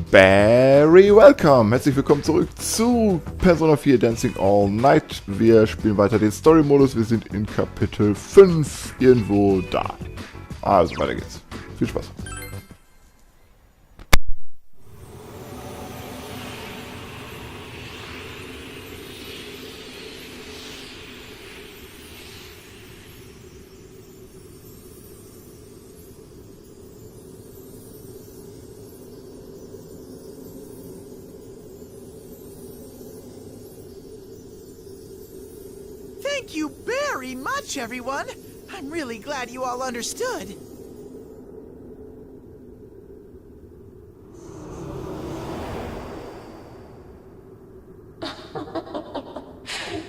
Very welcome! Herzlich willkommen zurück zu Persona 4 Dancing All Night. Wir spielen weiter den Story-Modus. Wir sind in Kapitel 5 irgendwo da. Also weiter geht's. Viel Spaß. Thank you very much, everyone. I'm really glad you all understood.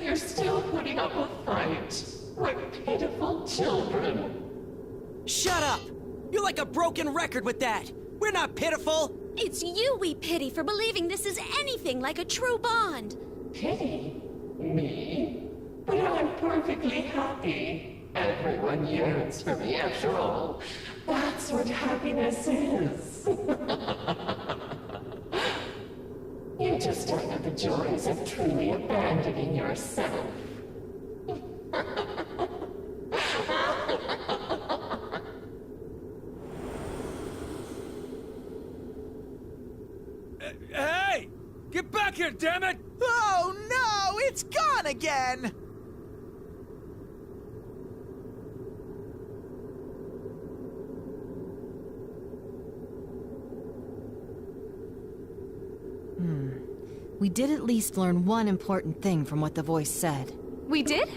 You're still putting up a fight. Like pitiful children. Shut up! You're like a broken record with that. We're not pitiful. It's you we pity for believing this is anything like a true bond. Pity? Me? But I'm perfectly happy. Everyone yearns for me after all. That's what happiness is. You just don't know the joys of truly abandoning yourself. Hey! Get back here, damn it! Oh no, it's gone again! We did at least learn one important thing from what the voice said. We did?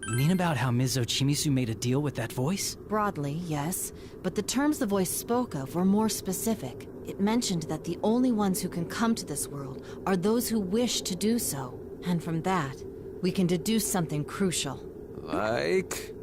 You mean about how Ms. Ochimizu made a deal with that voice? Broadly, yes, but the terms the voice spoke of were more specific. It mentioned that the only ones who can come to this world are those who wish to do so. And from that, we can deduce something crucial. Like...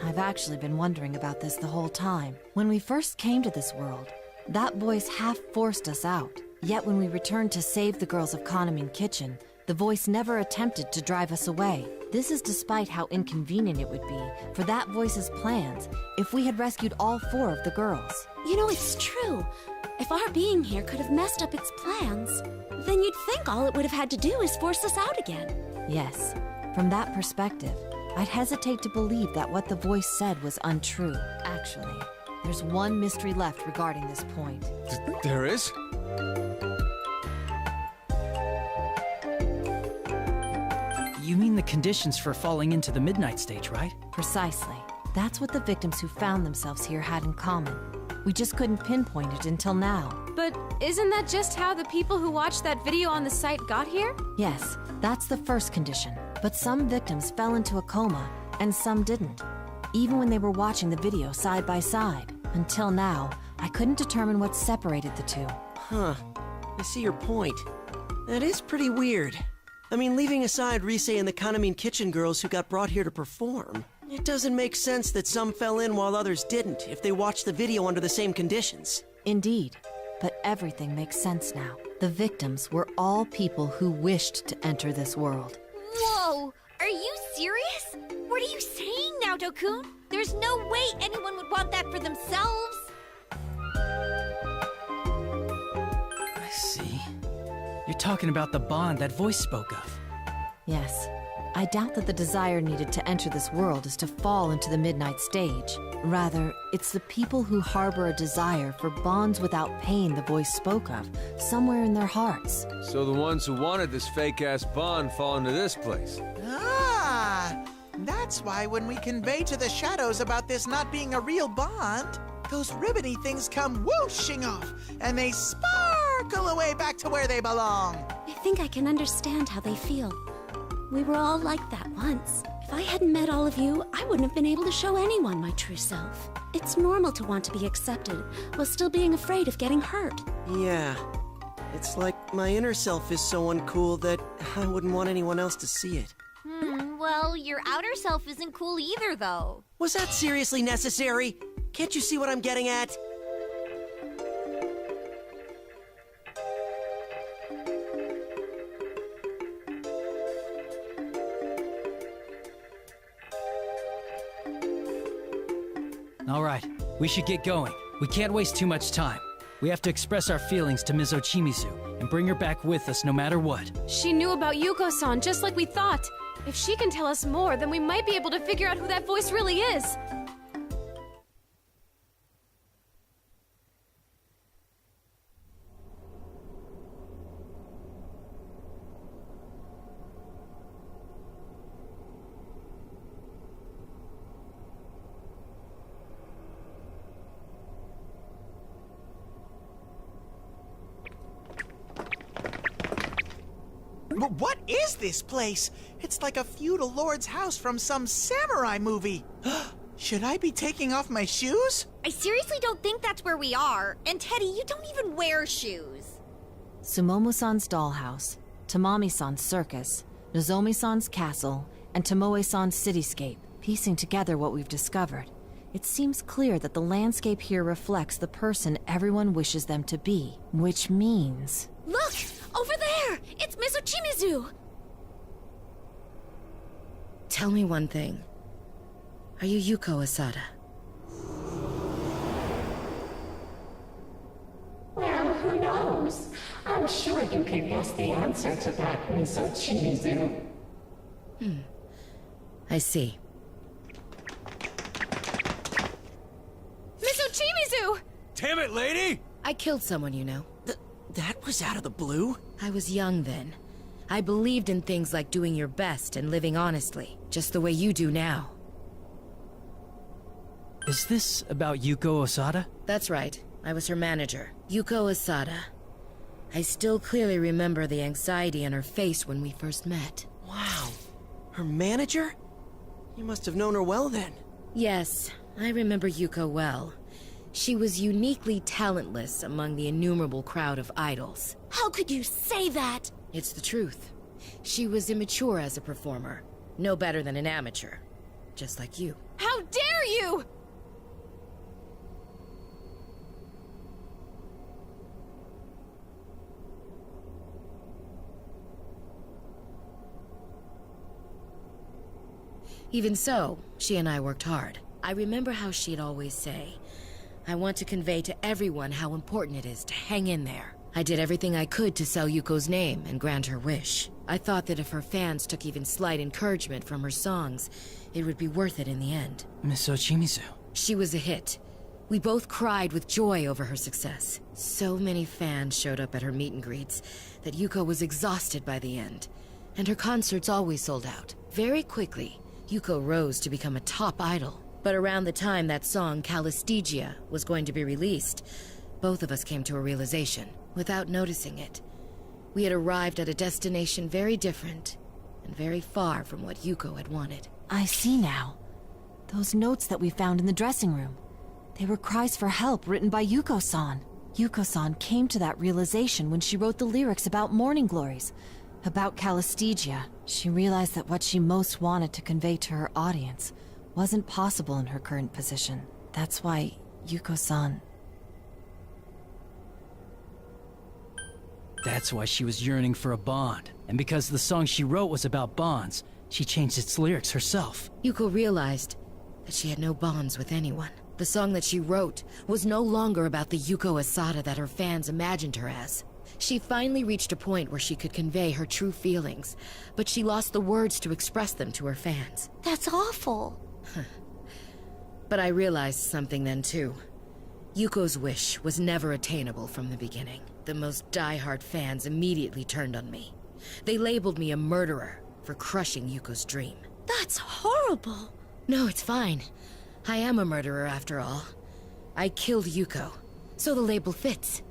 I've actually been wondering about this the whole time. When we first came to this world, that voice half forced us out. Yet when we returned to save the girls of Kaiserin Kitchen, the voice never attempted to drive us away. This is despite how inconvenient it would be for that voice's plans if we had rescued all 4 of the girls. You know, it's true. If our being here could have messed up its plans, then you'd think all it would have had to do is force us out again. Yes, from that perspective, I'd hesitate to believe that what the voice said was untrue. Actually, there's one mystery left regarding this point. There is? You mean the conditions for falling into the midnight stage, right? Precisely. That's what the victims who found themselves here had in common. We just couldn't pinpoint it until now. But isn't that just how the people who watched that video on the site got here? Yes, that's the first condition. But some victims fell into a coma, and some didn't. Even when they were watching the video side by side. Until now, I couldn't determine what separated the two. Huh. I see your point. That is pretty weird. I mean, leaving aside Rise and the Kaiserin Kitchen girls who got brought here to perform, it doesn't make sense that some fell in while others didn't if they watched the video under the same conditions. Indeed. But everything makes sense now. The victims were all people who wished to enter this world. Whoa! Are you serious? What are you saying now, Dokun? There's no way anyone would want that for themselves. I see. You're talking about the bond that voice spoke of. Yes. I doubt that the desire needed to enter this world is to fall into the midnight stage. Rather, it's the people who harbor a desire for bonds without pain the voice spoke of, somewhere in their hearts. So the ones who wanted this fake-ass bond fall into this place. Ah! That's why when we convey to the shadows about this not being a real bond, those ribbony things come whooshing off, and they sparkle away back to where they belong. I think I can understand how they feel. We were all like that once. If I hadn't met all of you, I wouldn't have been able to show anyone my true self. It's normal to want to be accepted, while still being afraid of getting hurt. Yeah. It's like my inner self is so uncool that I wouldn't want anyone else to see it. Well, your outer self isn't cool either, though. Was that seriously necessary? Can't you see what I'm getting at? All right, We should get going. We can't waste too much time. We have to express our feelings to Ms. Ochimizu and bring her back with us no matter what. She knew about Yuko-san just like we thought. If she can tell us more, then we might be able to figure out who that voice really is. What is this place? It's like a feudal lord's house from some samurai movie. Should I be taking off my shoes? I seriously don't think that's where we are. And Teddy, you don't even wear shoes. Sumomo-san's dollhouse, Tamami-san's circus, Nozomi-san's castle, and Tomoe-san's cityscape, piecing together what we've discovered. It seems clear that the landscape here reflects the person everyone wishes them to be, which means... Look! Over there! It's Miss Ochimizu! Tell me one thing. Are you Yuko Asada? Well, who knows? I'm sure you can guess the answer to that, Miss Ochimizu. I see. Miss Ochimizu! Damn it, lady! I killed someone, you know. That was out of the blue? I was young then. I believed in things like doing your best and living honestly, just the way you do now. Is this about Yuko Osada? That's right. I was her manager, Yuko Asada. I still clearly remember the anxiety on her face when we first met. Wow. Her manager? You must have known her well then. Yes, I remember Yuko well. She was uniquely talentless among the innumerable crowd of idols. How could you say that? It's the truth. She was immature as a performer. No better than an amateur. Just like you. How dare you! Even so, she and I worked hard. I remember how she'd always say, I want to convey to everyone how important it is to hang in there. I did everything I could to sell Yuko's name and grant her wish. I thought that if her fans took even slight encouragement from her songs, it would be worth it in the end. Miss Ochimizu. She was a hit. We both cried with joy over her success. So many fans showed up at her meet and greets that Yuko was exhausted by the end. And her concerts always sold out. Very quickly, Yuko rose to become a top idol. But around the time that song, Calistigia, was going to be released, both of us came to a realization, without noticing it. We had arrived at a destination very different, and very far from what Yuko had wanted. I see now. Those notes that we found in the dressing room. They were cries for help written by Yuko-san. Yuko-san came to that realization when she wrote the lyrics about Morning Glories, about Calistigia. She realized that what she most wanted to convey to her audience wasn't possible in her current position. That's why Yuko-san... That's why she was yearning for a bond. And because the song she wrote was about bonds, she changed its lyrics herself. Yuko realized that she had no bonds with anyone. The song that she wrote was no longer about the Yuko Asada that her fans imagined her as. She finally reached a point where she could convey her true feelings, but she lost the words to express them to her fans. That's awful. But I realized something then too. Yuko's wish was never attainable from the beginning. The most diehard fans immediately turned on me. They labeled me a murderer for crushing Yuko's dream. That's horrible. No, it's fine. I am a murderer after all. I killed Yuko, so the label fits.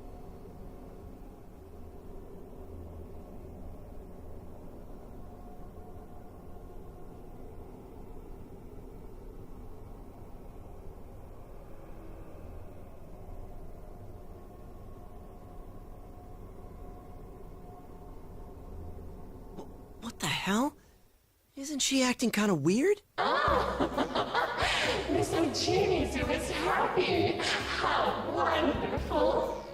What the hell? Isn't she acting kind of weird? Miss Ochimizu is happy. How wonderful.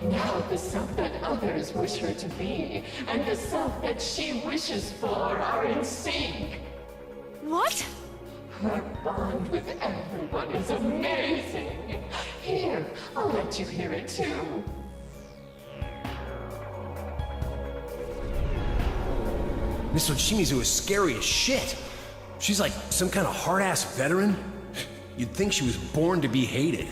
Now the self that others wish her to be, and the self that she wishes for are in sync. What? Her bond with everyone is amazing. let you hear it too. Miss Ochimizu is scary as shit. She's like some kind of hard-ass veteran. You'd think she was born to be hated.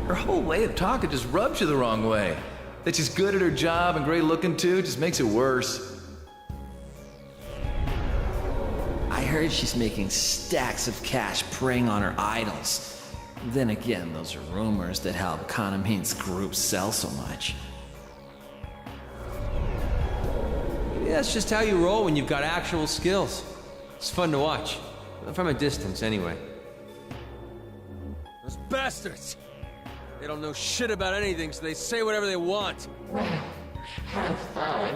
Her whole way of talking just rubs you the wrong way. That she's good at her job and great looking too just makes it worse. I heard she's making stacks of cash preying on her idols. Then again, those are rumors that help Kanamin's group sell so much. Maybe that's just how you roll when you've got actual skills. It's fun to watch. From a distance, anyway. Those bastards! They don't know shit about anything, so they say whatever they want. Well, have fun.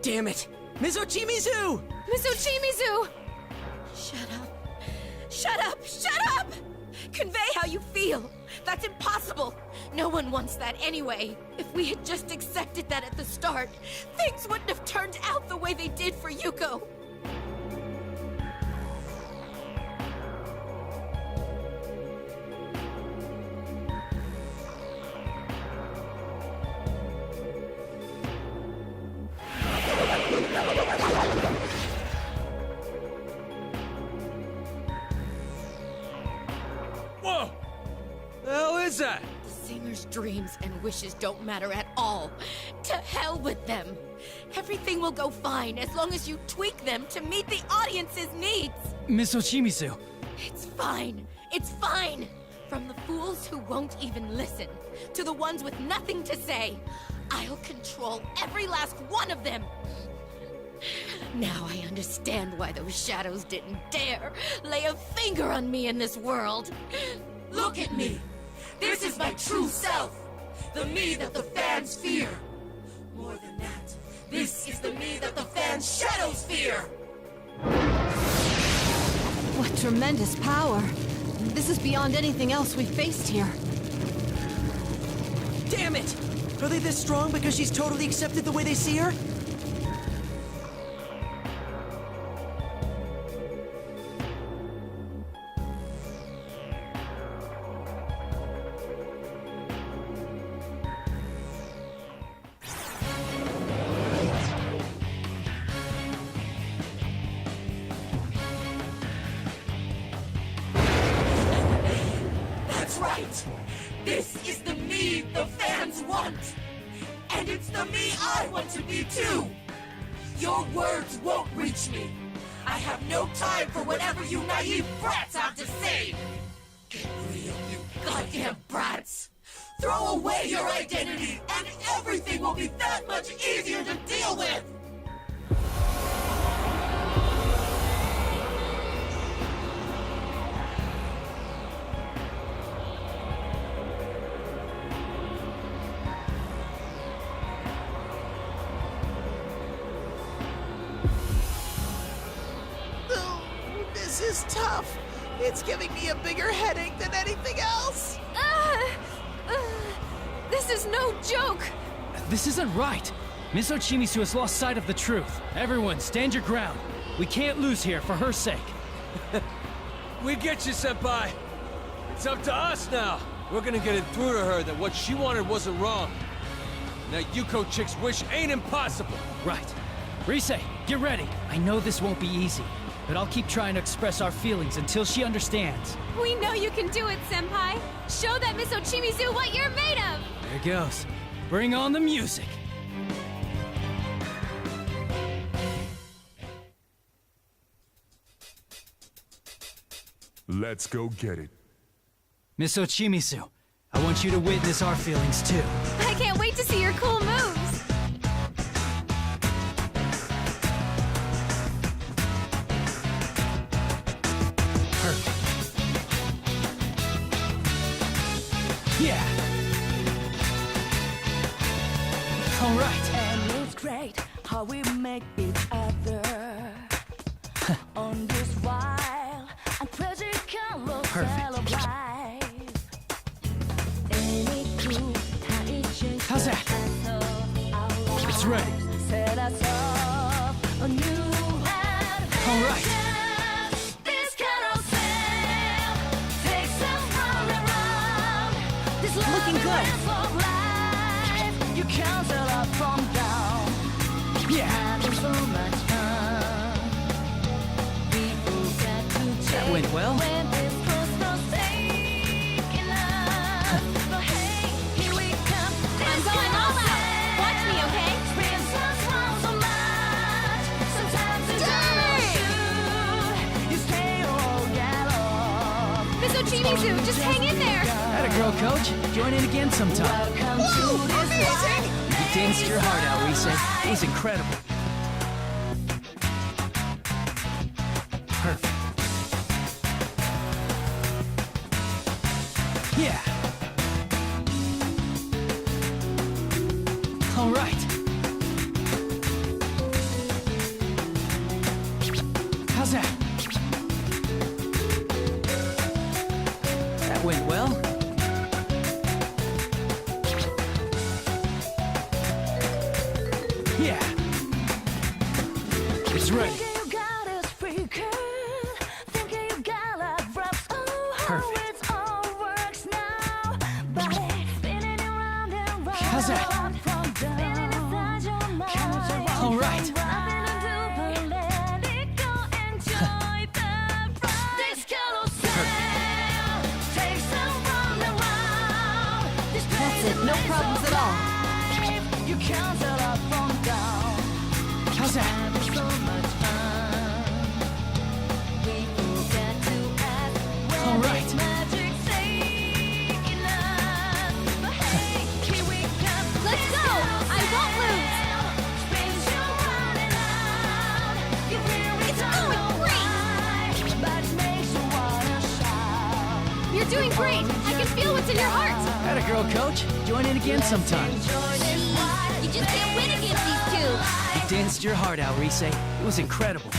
Damn it! Ms. Ochimizu! Miss Ochimizu! Shut up. Shut up! Shut up! Convey how you feel. That's impossible. No one wants that anyway. If we had just accepted that at the start, things wouldn't have turned out the way they did for Yuko. Whoa! The hell is that? The singer's dreams and wishes don't matter at all. To hell with them. Everything will go fine as long as you tweak them to meet the audience's needs. Miss Ochimizu. It's fine. It's fine. From the fools who won't even listen, to the ones with nothing to say, I'll control every last one of them. Now I understand why those shadows didn't dare lay a finger on me in this world. Look at me. This is my true self. The me that the fans fear. More than that, this is the me that the fans' shadows fear. What tremendous power. This is beyond anything else we've faced here. Damn it! Are they this strong because she's totally accepted the way they see her? That's right! This is the me the fans want! And it's the me I want to be too! Your words won't reach me! I have no time for whatever you naive brats have to say! Get real, you goddamn brats! Throw away your identity, and everything will be that much easier to deal with! This is tough. It's giving me a bigger headache than anything else. This is no joke! This isn't right. Miss Ochimizu has lost sight of the truth. Everyone, stand your ground. We can't lose here for her sake. We get you, Senpai. It's up to us now. We're gonna get it through to her that what she wanted wasn't wrong. That Yuko chick's wish ain't impossible. Right. Rise, get ready. I know this won't be easy, but I'll keep trying to express our feelings until she understands. We know you can do it, Senpai! Show that Miss Ochimizu what you're made of! There goes. Bring on the music. Let's go get it. Miss Ochimizu, I want you to witness our feelings too. I can't wait to see your cool moves! Yeah! All right! And it's great how we make each other on this wild and crazy kind of celebrate. How's that? It's ready. Set us all a new adventure. All right. This carousel takes us round and round. This Looking good. of life, you can't tell up from down. Yeah. Having so much fun. We forget to That went well. when this crossroads taking us. But hey, here we come. I'm going all out. Watch me, okay? Spins us round so much. Sometimes it's shoot. You stay or get off. Miss Ochimizu, just hang in there. Atta girl, coach. Join in again sometime. Welcome to this life. You danced your heart out, Rise. It was incredible. Perfect. Yeah. All right. How's that? That went well. Yeah. It's ready. Thinking you got us freaking. Thinking you got like ropes. Oh, how Perfect. it all works now. Body spinning around and round. How's that? Up from down. Spinning inside your mind. All right. Dropping into the let it go. Enjoy the ride. This carousel takes us round and round. This That's it, no problems at all. You can't tell up from down. How's that? Having so much fun. We forget to ask when All right. this magic's taking us. But hey, here we come. Let's go. I won't lose. Spins you round and round. You feel It's going great. but it makes you wanna shout. You're doing great. I can feel what's in your heart. Atta girl, coach. Join in again sometime. You just can't win against these two. You danced your heart out, Rise. It was incredible.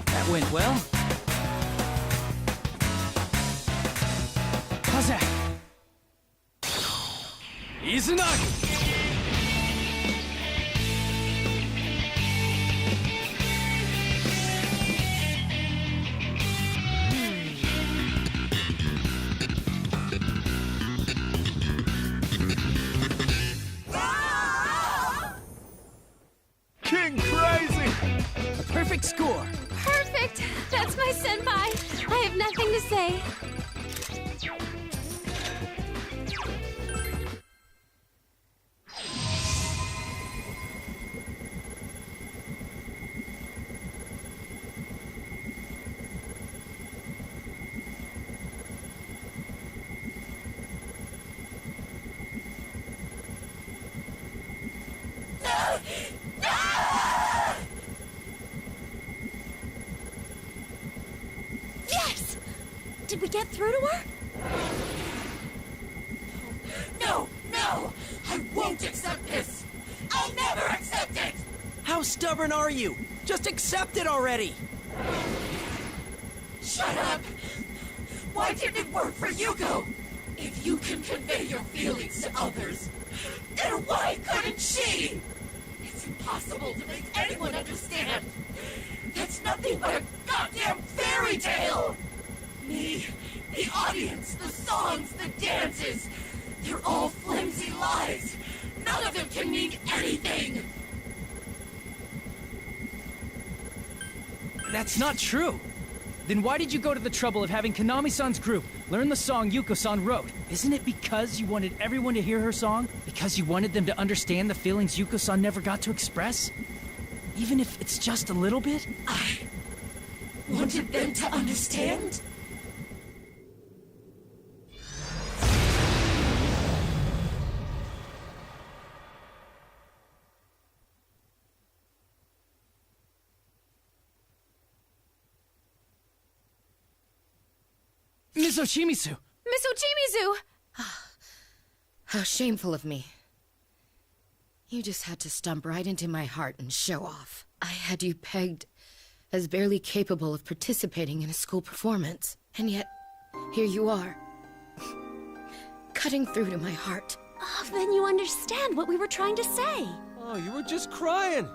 That went well. How's that? Izanagi! King Crazy! A perfect score. Perfect. That's my senpai. I have nothing to say. Yes! Did we get through to her? No, no! I won't accept this! I'll never accept it! How stubborn are you? Just accept it already! Shut up! Why didn't it work for Yuko? If you can convey your feelings to others, then why couldn't she? It's impossible to make anyone understand. That's nothing but a goddamn fairy tale! Me, the audience, the songs, the dances, they're all flimsy lies. None of them can mean anything! That's not true. Then why did you go to the trouble of having Konami-san's group learn the song Yuko-san wrote? Isn't it because you wanted everyone to hear her song? Because you wanted them to understand the feelings Yuko-san never got to express? Even if it's just a little bit? I wanted them to understand? Miss Ochimizu! Miss Ochimizu! How shameful of me. You just had to stump right into my heart and show off. I had you pegged as barely capable of participating in a school performance. And yet, here you are. Cutting through to my heart. Oh, then you understand what we were trying to say. Oh, you were just crying.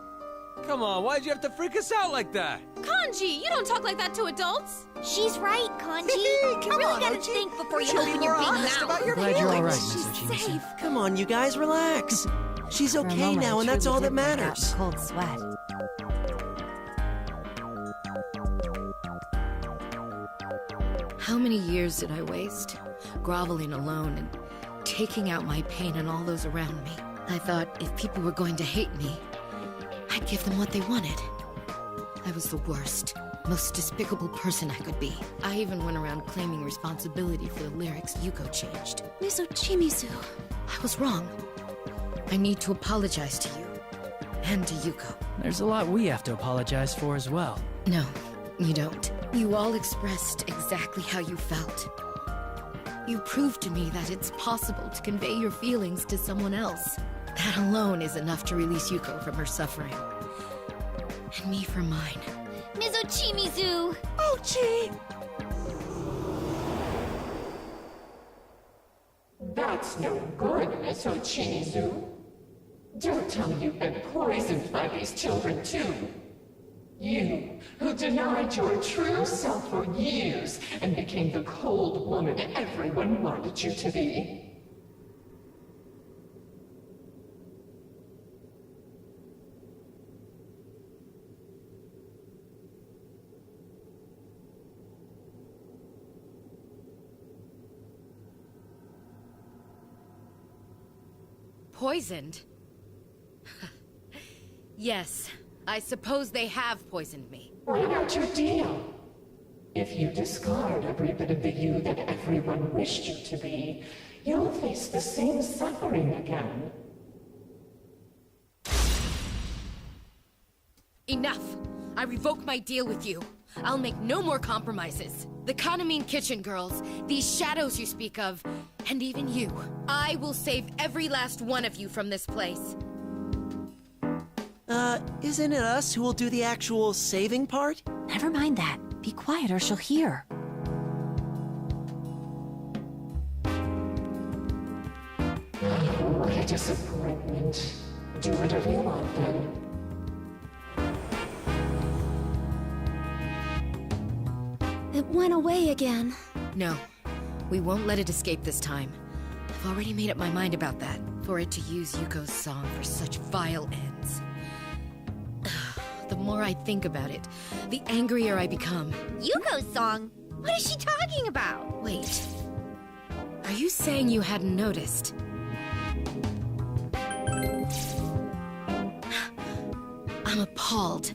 Come on, why'd you have to freak us out like that? Kanji, you don't talk like that to adults. She's right, Kanji. You Come really on, gotta Ochi. think before you should be open your more big honest about mouth. your Glad you're all right, feelings. Miss Ochimizu. Come on, you guys, relax. She's For a okay moment, now, I and that's truly all that did break out in matters. cold sweat. How many years did I waste? Groveling alone and taking out my pain on all those around me. I thought if people were going to hate me, I'd give them what they wanted. I was the worst, most despicable person I could be. I even went around claiming responsibility for the lyrics Yuko changed. Miss Ochimizu. I was wrong. I need to apologize to you. And to Yuko. There's a lot we have to apologize for as well. No, you don't. You all expressed exactly how you felt. You proved to me that it's possible to convey your feelings to someone else. That alone is enough to release Yuko from her suffering. And me from mine. Ms. Ochimizu! Ochi! That's no good, Miss Ochimizu. Don't tell me you've been poisoned by these children, too. You, who denied your true self for years and became the cold woman everyone wanted you to be. Poisoned? Yes, I suppose they have poisoned me. Why not your deal? If you discard every bit of the you that everyone wished you to be, you'll face the same suffering again. Enough! I revoke my deal with you. I'll make no more compromises. The Kanamine Kitchen girls, these shadows you speak of, and even you. I will save every last one of you from this place. Isn't it us who will do the actual saving part? Never mind that. Be quiet or she'll hear. Oh, what a disappointment. Do whatever you want then. It went away again. No, we won't let it escape this time. I've already made up my mind about that. For it to use Yuko's song for such vile ends. The more I think about it, the angrier I become. Yuko's song? What is she talking about? Wait. Are you saying you hadn't noticed? I'm appalled.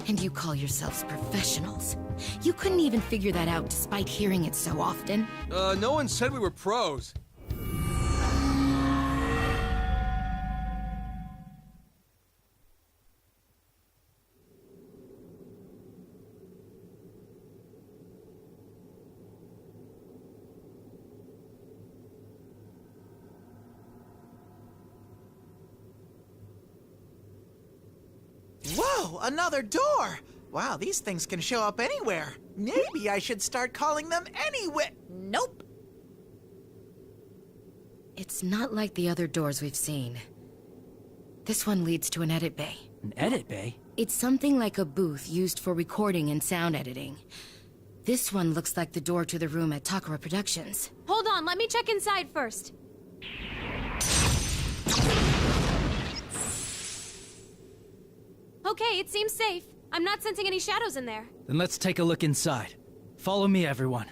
And you call yourselves professionals. You couldn't even figure that out despite hearing it so often. No one said we were pros. Whoa, another door! Wow, these things can show up anywhere. Maybe I should start calling them anywhere. Nope. It's not like the other doors we've seen. This one leads to an edit bay. An edit bay? It's something like a booth used for recording and sound editing. This one looks like the door to the room at Takara Productions. Hold on, let me check inside first. Okay, it seems safe. I'm not sensing any shadows in there. Then let's take a look inside. Follow me, everyone.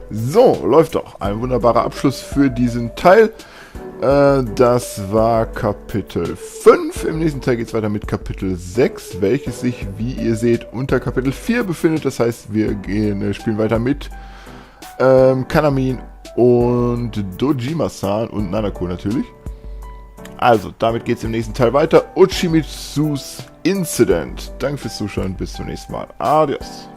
So, läuft doch. Ein wunderbarer Abschluss für diesen Teil. Das war Kapitel 5. Im nächsten Teil geht es weiter mit Kapitel 6, welches sich, wie ihr seht, unter Kapitel 4 befindet. Das heißt, wir spielen weiter mit Kanamine und Dojima-san und Nanako natürlich. Also, damit geht es im nächsten Teil weiter. Ochimizus Incident. Danke fürs Zuschauen, bis zum nächsten Mal. Adios.